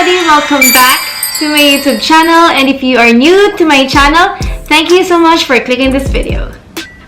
everybody! Welcome back to my YouTube channel, and if you are new to my channel, thank you so much for clicking this video.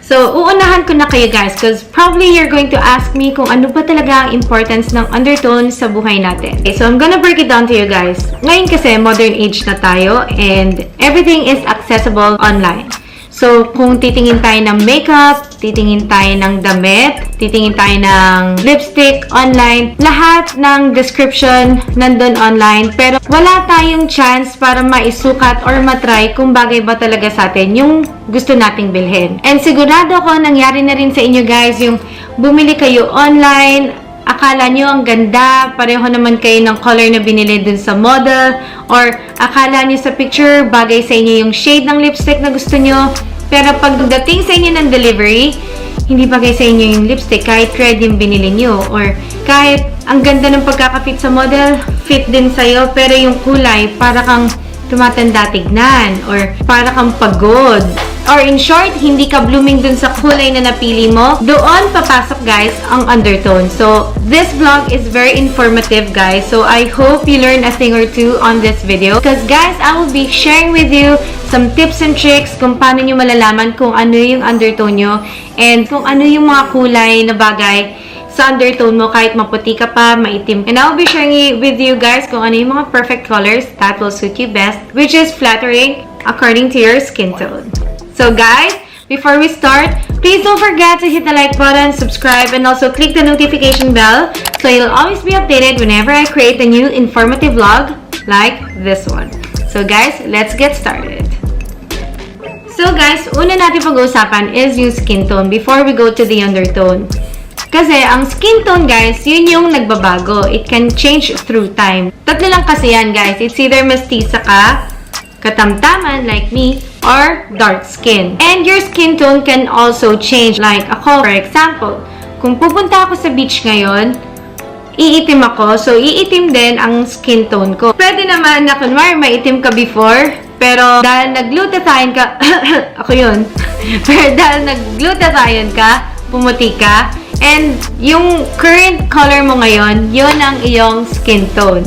So, uunahan ko na kayo guys because probably you're going to ask me kung ano ba talaga ang importance ng undertone sa buhay natin. Okay, so I'm gonna break it down to you guys. Ngayon kasi modern age na tayo and everything is accessible online. So, kung titingin tayo ng makeup, titingin tayo ng damit, titingin tayo ng lipstick online, lahat ng description nandun online. Pero wala tayong chance para maisukat or matry kung bagay ba talaga sa atin yung gusto nating bilhin. And sigurado ko nangyari na rin sa inyo guys yung bumili kayo online, akala nyo ang ganda, pareho naman kayo ng color na binili dun sa model, or akala nyo sa picture, bagay sa inyo yung shade ng lipstick na gusto nyo, pero pagdating sa inyo ng delivery, hindi bagay sa inyo yung lipstick, kahit red yung binili nyo, or kahit ang ganda ng pagkakafit sa model, fit din sa'yo, pero yung kulay, para kang tumatanda tignan, or para kang pagod. Or in short, hindi ka blooming dun sa kulay na napili mo. Doon papasok guys ang undertone. So, this vlog is very informative guys. So, I hope you learn a thing or two on this video. Because guys, I will be sharing with you some tips and tricks kung paano nyo malalaman kung ano yung undertone nyo and kung ano yung mga kulay na bagay sa undertone mo kahit maputi ka pa, maitim. And I'll be sharing with you guys kung ano yung mga perfect colors that will suit you best, which is flattering according to your skin tone. So guys, before we start, please don't forget to hit the like button, subscribe, and also click the notification bell so you'll always be updated whenever I create a new informative vlog like this one. So guys, let's get started. So guys, una natin pag-uusapan is yung skin tone before we go to the undertone. Kasi ang skin tone guys, yun yung nagbabago. It can change through time. Tatlo lang kasi yan guys. It's either mestiza ka, katamtaman like me, or dark skin. And your skin tone can also change like ako. For example, kung pupunta ako sa beach ngayon, iitim ako. So, iitim din ang skin tone ko. Pwede naman na kunwari maitim ka before, pero dahil nag-glutathione ka, ako yun. Pero dahil nag-glutathione ka, pumuti ka, and yung current color mo ngayon, yun ang iyong skin tone.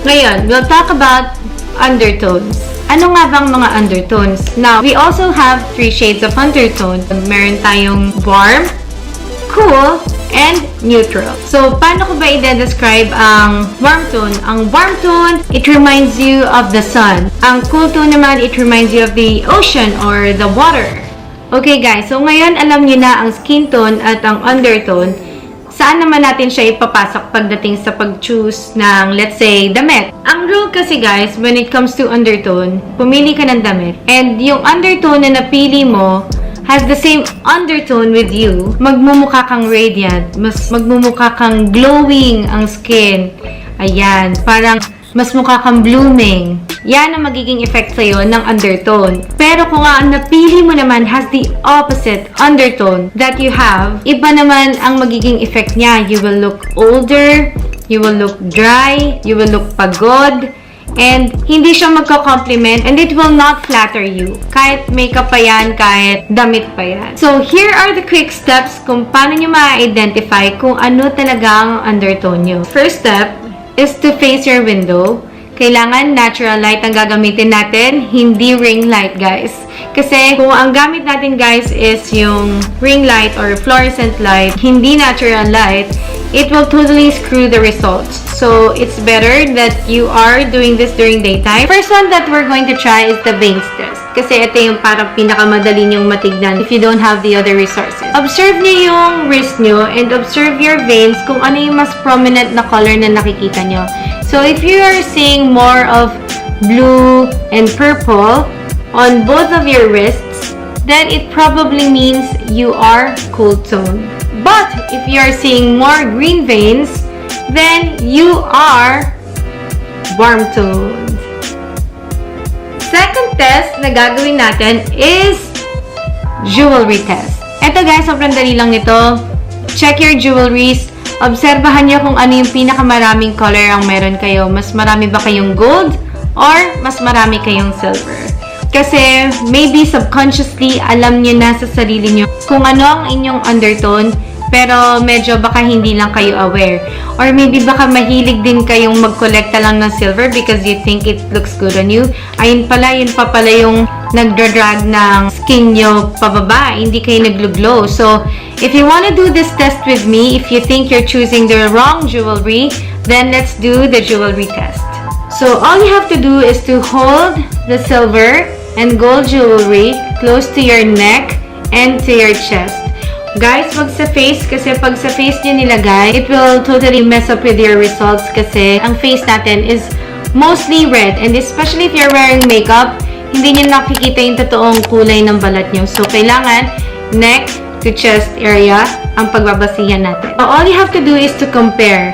Ngayon, we'll talk about undertones. Ano nga bang mga undertones? Now, we also have 3 shades of undertone. Meron tayong warm, cool, and neutral. So, paano ko ba i-describe ang warm tone? Ang warm tone, it reminds you of the sun. Ang cool tone naman, it reminds you of the ocean or the water. Okay guys, so ngayon alam niyo na ang skin tone at ang undertone. Saan naman natin siya ipapasok pagdating sa pag-choose ng, let's say, damit? Ang rule kasi guys, when it comes to undertone, pumili ka ng damit. And yung undertone na napili mo has the same undertone with you. Magmumukha kang radiant. Magmumukha kang glowing ang skin. Ayan, parang mas mukha kang blooming. Yan ang magiging effect sa'yo ng undertone. Pero kung ang napili mo naman has the opposite undertone that you have, iba naman ang magiging effect niya. You will look older, you will look dry, you will look pagod, and hindi siya magko-compliment, and it will not flatter you. Kahit makeup pa yan, kahit damit pa yan. So, here are the quick steps kung paano nyo ma-identify kung ano talaga ang undertone nyo. First step is to face your window. Kailangan natural light ang gagamitin natin, hindi ring light guys. Kasi kung ang gamit natin guys is yung ring light or fluorescent light, hindi natural light, it will totally screw the results. So, it's better that you are doing this during daytime. First one that we're going to try is the veins test. Kasi ito yung parang pinakamadali nyong matignan if you don't have the other resources. Observe nyo yung wrist nyo and observe your veins kung ano yung mas prominent na color na nakikita nyo. So, if you are seeing more of blue and purple on both of your wrists, then it probably means you are cool tone. But, if you are seeing more green veins, then you are warm tone. Second test na gagawin natin is jewelry test. Ito guys, sobrang dali lang nito. Check your jewelries. Obserbahan nyo kung ano yung pinakamaraming color ang meron kayo. Mas marami ba kayong gold or mas marami kayong silver? Kasi maybe subconsciously alam nyo na sa sarili nyo kung ano ang inyong undertone, pero medyo baka hindi lang kayo aware. Or maybe baka mahilig din kayong mag-collecta lang ng silver because you think it looks good on you. Ayun pala, yun pa pala yung nagdradrag ng skin nyo pababa. Hindi kayo naglo-glow. So, if you wanna do this test with me, if you think you're choosing the wrong jewelry, then let's do the jewelry test. So, all you have to do is to hold the silver and gold jewelry close to your neck and to your chest. Guys, wag sa face kasi pag sa face nyo nilagay, it will totally mess up with your results kasi ang face natin is mostly red, and especially if you're wearing makeup, hindi nyo nakikita yung totoong kulay ng balat nyo. So, kailangan neck to chest area ang pagbabasihan natin. So, all you have to do is to compare.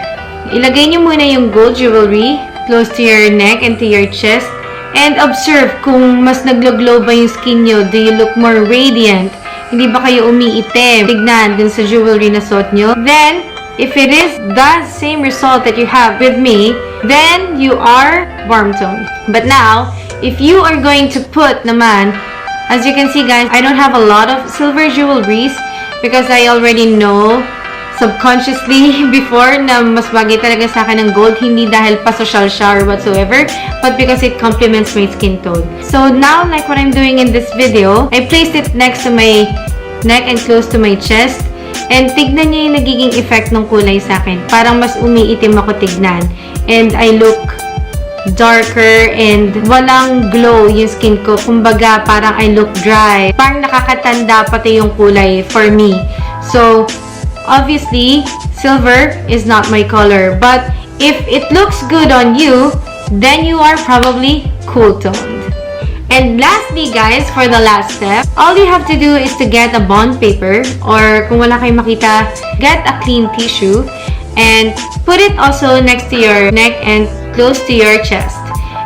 Ilagay nyo muna yung gold jewelry close to your neck and to your chest and observe kung mas naglo-glow ba yung skin nyo. Do you look more radiant? Hindi ba kayo umiitim? Tignan dun sa jewelry na suot nyo. Then, if it is the same result that you have with me, then you are warm tone. But now, if you are going to put naman, as you can see guys, I don't have a lot of silver jewelries because I already know subconsciously before na mas bagay talaga sa akin ng gold, hindi dahil pa-social siya or whatsoever, but because it complements my skin tone. So now, like what I'm doing in this video, I placed it next to my neck and close to my chest, and tignan niyo yung nagiging effect ng kulay sa akin. Parang mas umiitim ako tignan, and I look darker and walang glow yung skin ko. Kumbaga, parang I look dry. Parang nakakatanda pati yung kulay for me. So, obviously, silver is not my color. But if it looks good on you, then you are probably cool toned. And lastly, guys, for the last step, all you have to do is to get a bond paper, or kung wala kayong makita, get a clean tissue and put it also next to your neck and close to your chest.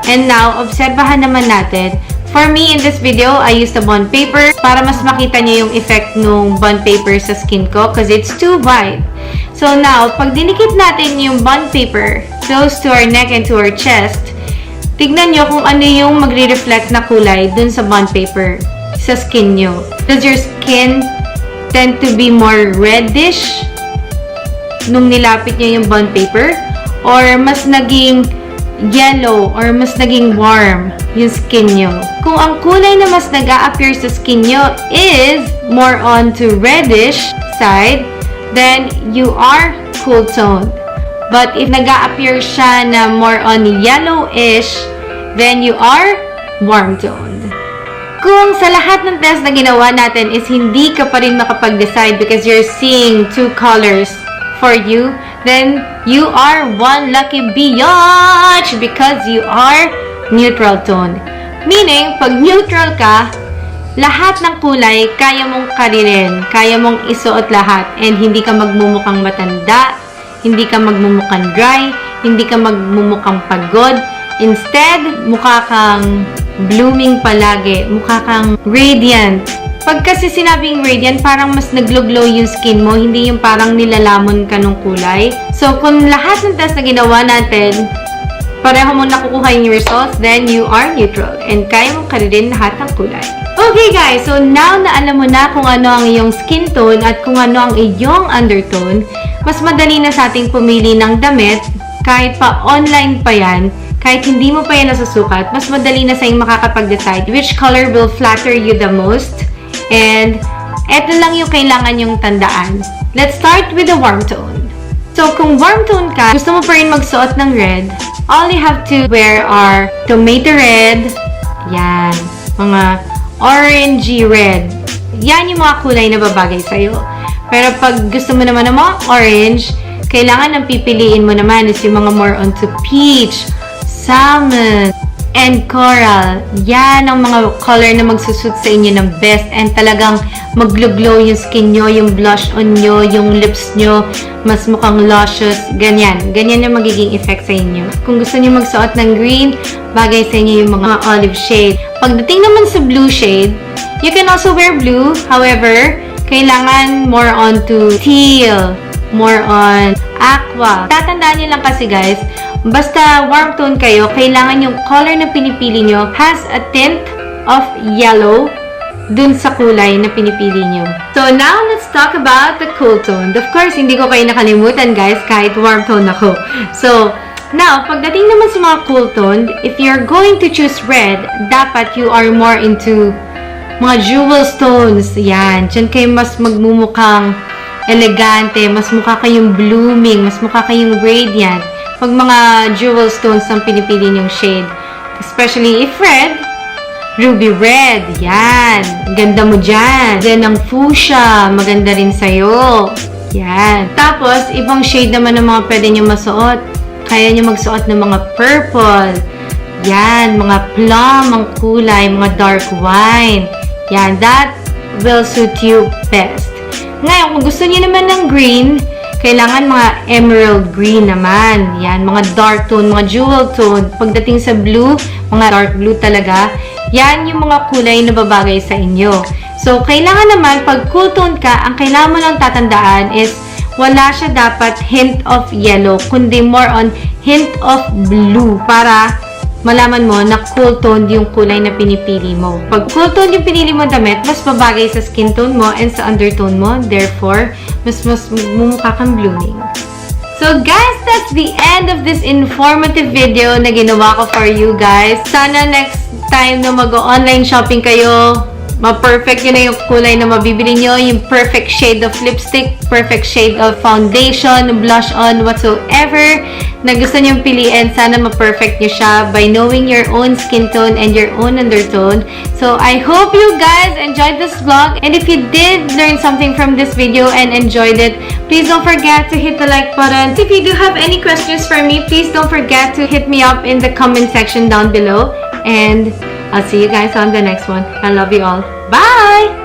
And now, obserbahan naman natin. For me, in this video, I used a bond paper para mas makita niyo yung effect ng bond paper sa skin ko because it's too wide. So now, pag dinikit natin yung bond paper close to our neck and to our chest, tignan nyo kung ano yung magre-reflect na kulay dun sa bond paper sa skin nyo. Does your skin tend to be more reddish nung nilapit nyo yung bond paper? Or mas naging yellow or mas naging warm yung skin nyo? Kung ang kulay na mas nag-a-appear sa skin nyo is more on to reddish side, then you are cool toned. But if nag-a-appear siya na more on yellowish, then you are warm toned. Kung sa lahat ng test na ginawa natin is hindi ka pa rin makapag-decide because you're seeing two colors for you, then you are one lucky biatch because you are neutral tone. Meaning, pag neutral ka, lahat ng kulay kaya mong karirin, kaya mong isuot lahat, and hindi ka magmumukhang matanda, hindi ka magmumukhang dry, hindi ka magmumukhang pagod. Instead, mukha kang blooming palagi, mukha kang radiant. Pag kasi sinabing radiant, parang mas naglo-glow yung skin mo, hindi yung parang nilalamon ka ng kulay. So, kung lahat ng test na ginawa natin, pareho mo nakukuha yung results, then you are neutral and kaya mong karirin lahat ng kulay. Okay guys, so now na alam mo na kung ano ang iyong skin tone at kung ano ang iyong undertone, mas madali na sa ating pumili ng damit, kahit pa online pa yan, kahit hindi mo pa yan nasusukat, mas madali na sa iyong makakapag-decide which color will flatter you the most. And eto lang yung kailangan yung tandaan. Let's start with the warm tone. So, kung warm tone ka, gusto mo pa rin magsuot ng red, all you have to wear are tomato red, yan, mga orangey red. Yan yung mga kulay na babagay sa'yo. Pero pag gusto mo naman ng mga orange, kailangan ang pipiliin mo naman is yung mga more onto peach, salmon, and coral. Yan ang mga color na magsusuit sa inyo ng best and talagang maglo-glow yung skin nyo, yung blush on nyo, yung lips nyo, mas mukhang luscious. Ganyan. Ganyan yung magiging effect sa inyo. Kung gusto nyo magsuot ng green, bagay sa inyo yung mga olive shade. Pagdating naman sa blue shade, you can also wear blue. However, kailangan more on to teal, more on aqua. Tatandaan nyo lang kasi guys, basta warm tone kayo, kailangan yung color na pinipili nyo has a tint of yellow dun sa kulay na pinipili nyo. So now, let's talk about the cool tone. Of course, hindi ko kayo nakalimutan guys, kahit warm tone ako. So, now, pagdating naman sa mga cool tone, if you're going to choose red, dapat you are more into mga jewel stones. Yan, dyan kayo mas magmumukhang elegante, mas mukha kayong blooming, mas mukha kayong radiant. Pag mga jewel stones ang pinipili nyong shade. Especially if red, ruby red. Yan. Ganda mo dyan. Then, ang fuchsia. Maganda rin sa'yo. Yan. Tapos, ibang shade naman ng mga pwede nyo masuot. Kaya nyo magsuot ng mga purple. Yan. Mga plum ang kulay. Mga dark wine. Yan. That will suit you best. Ngayon, kung gusto nyo naman ng green, kailangan mga emerald green naman. Yan, mga dark tone, mga jewel tone. Pagdating sa blue, mga dark blue talaga. Yan yung mga kulay na babagay sa inyo. So, kailangan naman, pag cool tone ka, ang kailangan mo lang tatandaan is wala siya dapat hint of yellow, kundi more on hint of blue para malaman mo na cool tone yung kulay na pinipili mo. Pag cool tone yung pinili mo damit, mas babagay sa skin tone mo and sa undertone mo. Therefore, mas mumukha kang blooming. So guys, that's the end of this informative video na ginawa ko for you guys. Sana next time na mag-online shopping kayo, ma-perfect yun na yung kulay na mabibili nyo, yung perfect shade of lipstick, perfect shade of foundation, blush on, whatsoever na gusto nyong piliin. Sana ma-perfect nyo siya by knowing your own skin tone and your own undertone. So, I hope you guys enjoyed this vlog. And if you did learn something from this video and enjoyed it, please don't forget to hit the like button. If you do have any questions for me, please don't forget to hit me up in the comment section down below. And I'll see you guys on the next one. I love you all. Bye!